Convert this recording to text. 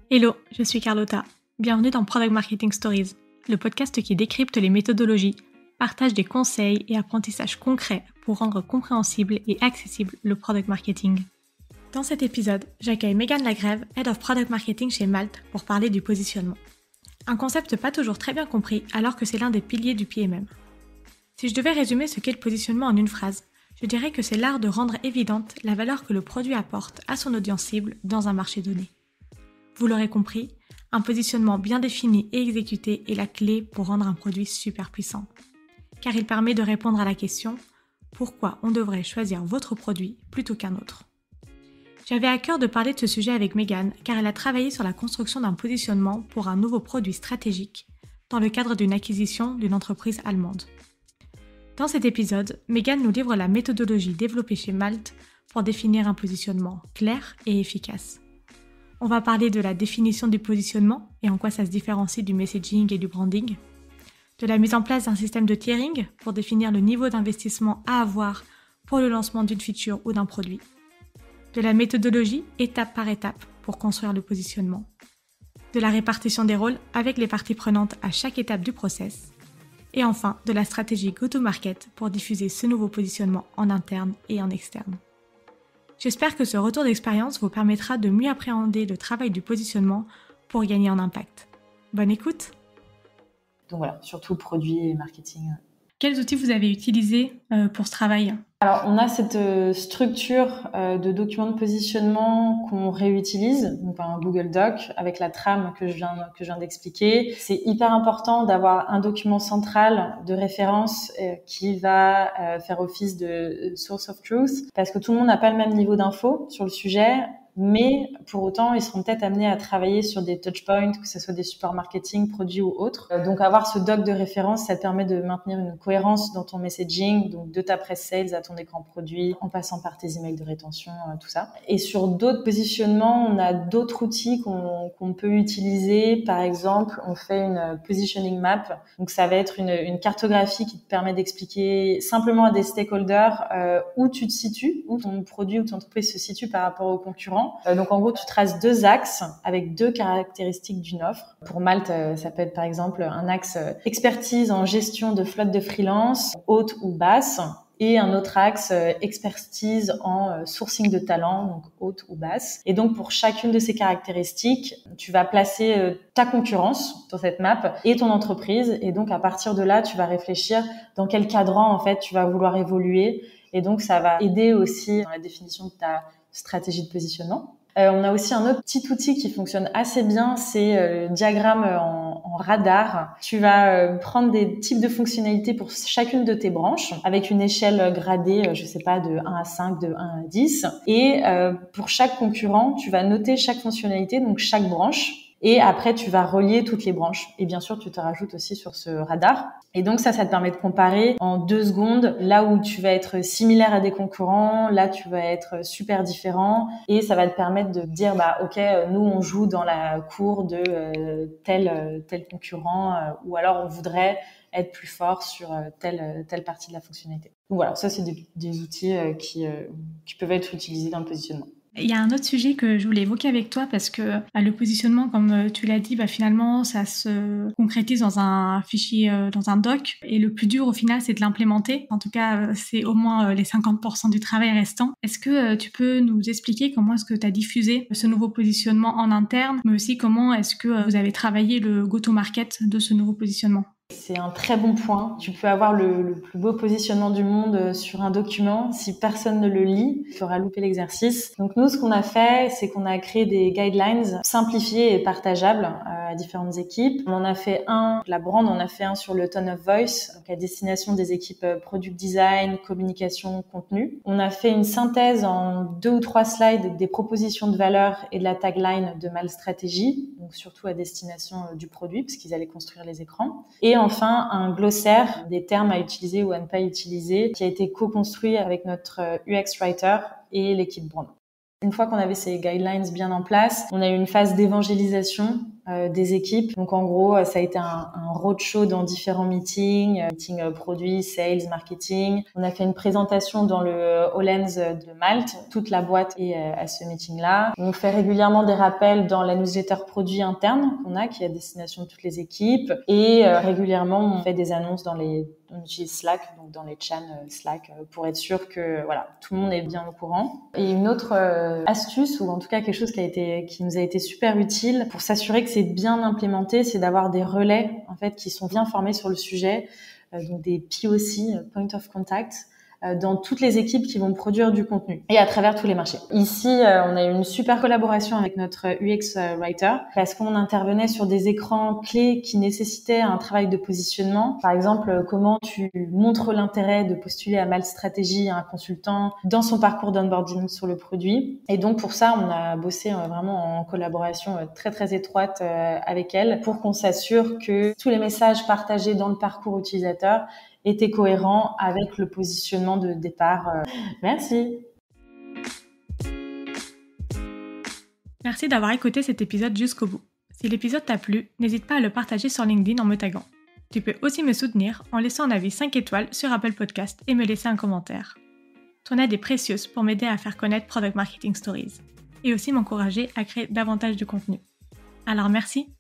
Hello, je suis Carlotta. Bienvenue dans Product Marketing Stories, le podcast qui décrypte les méthodologies, partage des conseils et apprentissages concrets pour rendre compréhensible et accessible le product marketing. Dans cet épisode, j'accueille Megan Lagrève, Head of Product Marketing chez Malte, pour parler du positionnement. Un concept pas toujours très bien compris alors que c'est l'un des piliers du PMM. Si je devais résumer ce qu'est le positionnement en une phrase, je dirais que c'est l'art de rendre évidente la valeur que le produit apporte à son audience cible dans un marché donné. Vous l'aurez compris, un positionnement bien défini et exécuté est la clé pour rendre un produit super puissant. Car il permet de répondre à la question « Pourquoi on devrait choisir votre produit plutôt qu'un autre ?» J'avais à cœur de parler de ce sujet avec Megan car elle a travaillé sur la construction d'un positionnement pour un nouveau produit stratégique dans le cadre d'une acquisition d'une entreprise allemande. Dans cet épisode, Megan nous livre la méthodologie développée chez Malte pour définir un positionnement clair et efficace. On va parler de la définition du positionnement et en quoi ça se différencie du messaging et du branding, de la mise en place d'un système de tiering pour définir le niveau d'investissement à avoir pour le lancement d'une feature ou d'un produit, de la méthodologie étape par étape pour construire le positionnement, de la répartition des rôles avec les parties prenantes à chaque étape du process, et enfin de la stratégie go-to-market pour diffuser ce nouveau positionnement en interne et en externe. J'espère que ce retour d'expérience vous permettra de mieux appréhender le travail du positionnement pour gagner en impact. Bonne écoute! Donc voilà, surtout produit et marketing. Quels outils vous avez utilisés pour ce travail ? Alors, on a cette structure de documents de positionnement qu'on réutilise, donc un Google Doc avec la trame que je viens d'expliquer. C'est hyper important d'avoir un document central de référence qui va faire office de source of truth, parce que tout le monde n'a pas le même niveau d'info sur le sujet. Mais pour autant, ils seront peut-être amenés à travailler sur des touchpoints, que ce soit des supports marketing, produits ou autres. Donc avoir ce doc de référence, ça te permet de maintenir une cohérence dans ton messaging, donc de ta press sales à ton écran produit, en passant par tes emails de rétention, tout ça. Et sur d'autres positionnements, on a d'autres outils qu'on peut utiliser. Par exemple, on fait une positioning map. Donc ça va être une cartographie qui te permet d'expliquer simplement à des stakeholders où tu te situes, où ton produit ou ton entreprise se situe par rapport aux concurrents. Donc en gros, tu traces deux axes avec deux caractéristiques d'une offre. Pour Malte, ça peut être par exemple un axe expertise en gestion de flotte de freelance, haute ou basse, et un autre axe expertise en sourcing de talent, donc haute ou basse. Et donc pour chacune de ces caractéristiques, tu vas placer ta concurrence sur cette map et ton entreprise. Et donc à partir de là, tu vas réfléchir dans quel cadran en fait tu vas vouloir évoluer. Et donc ça va aider aussi dans la définition de ta stratégie de positionnement. On a aussi un autre petit outil qui fonctionne assez bien, c'est le diagramme en radar. Tu vas prendre des types de fonctionnalités pour chacune de tes branches avec une échelle gradée, je sais pas, de 1 à 5, de 1 à 10. Et pour chaque concurrent, tu vas noter chaque fonctionnalité, donc chaque branche. Et après, tu vas relier toutes les branches. Et bien sûr, tu te rajoutes aussi sur ce radar. Et donc ça te permet de comparer en 2 secondes là où tu vas être similaire à des concurrents, là tu vas être super différent. Et ça va te permettre de dire, ok, nous on joue dans la cour de tel concurrent, ou alors on voudrait être plus fort sur telle partie de la fonctionnalité. Donc voilà, ça c'est des outils qui peuvent être utilisés dans le positionnement. Il y a un autre sujet que je voulais évoquer avec toi parce que le positionnement, comme tu l'as dit, finalement, ça se concrétise dans un fichier, dans un doc. Et le plus dur, au final, c'est de l'implémenter. En tout cas, c'est au moins les 50% du travail restant. Est-ce que tu peux nous expliquer comment est-ce que tu as diffusé ce nouveau positionnement en interne, mais aussi comment est-ce que vous avez travaillé le go-to-market de ce nouveau positionnement ? C'est un très bon point. Tu peux avoir le plus beau positionnement du monde sur un document. Si personne ne le lit, il faudra louper l'exercice. Donc nous, ce qu'on a fait, c'est qu'on a créé des guidelines simplifiés et partageables à différentes équipes. On en a fait la brand, on a fait un sur le tone of voice, donc à destination des équipes product design, communication, contenu. On a fait une synthèse en 2 ou 3 slides des propositions de valeur et de la tagline de Malte Stratégie, donc surtout à destination du produit, parce qu'ils allaient construire les écrans. Et enfin, un glossaire des termes à utiliser ou à ne pas utiliser qui a été co-construit avec notre UX Writer et l'équipe brand. Une fois qu'on avait ces guidelines bien en place, on a eu une phase d'évangélisation des équipes. Donc en gros, ça a été un roadshow dans différents meetings, produits, sales, marketing. On a fait une présentation dans le Hollands de Malte. Toute la boîte est à ce meeting-là. On fait régulièrement des rappels dans la newsletter produit interne qu'on a, qui est à destination de toutes les équipes. Et régulièrement, on fait des annonces on utilise Slack, donc dans les channels Slack, pour être sûr que tout le monde est bien au courant. Et une autre astuce, ou en tout cas quelque chose qui nous a été super utile pour s'assurer que c'est bien implémenté, c'est d'avoir des relais en fait qui sont bien formés sur le sujet, donc des POC, Point of Contact, dans toutes les équipes qui vont produire du contenu et à travers tous les marchés. Ici, on a eu une super collaboration avec notre UX Writer parce qu'on intervenait sur des écrans clés qui nécessitaient un travail de positionnement. Par exemple, comment tu montres l'intérêt de postuler à Malte Stratégie à un consultant dans son parcours d'onboarding sur le produit. Et donc, pour ça, on a bossé vraiment en collaboration très, très étroite avec elle pour qu'on s'assure que tous les messages partagés dans le parcours utilisateur était cohérent avec le positionnement de départ. Merci. Merci d'avoir écouté cet épisode jusqu'au bout. Si l'épisode t'a plu, n'hésite pas à le partager sur LinkedIn en me taguant. Tu peux aussi me soutenir en laissant un avis 5 étoiles sur Apple Podcast et me laisser un commentaire. Ton aide est précieuse pour m'aider à faire connaître Product Marketing Stories et aussi m'encourager à créer davantage de contenu. Alors merci.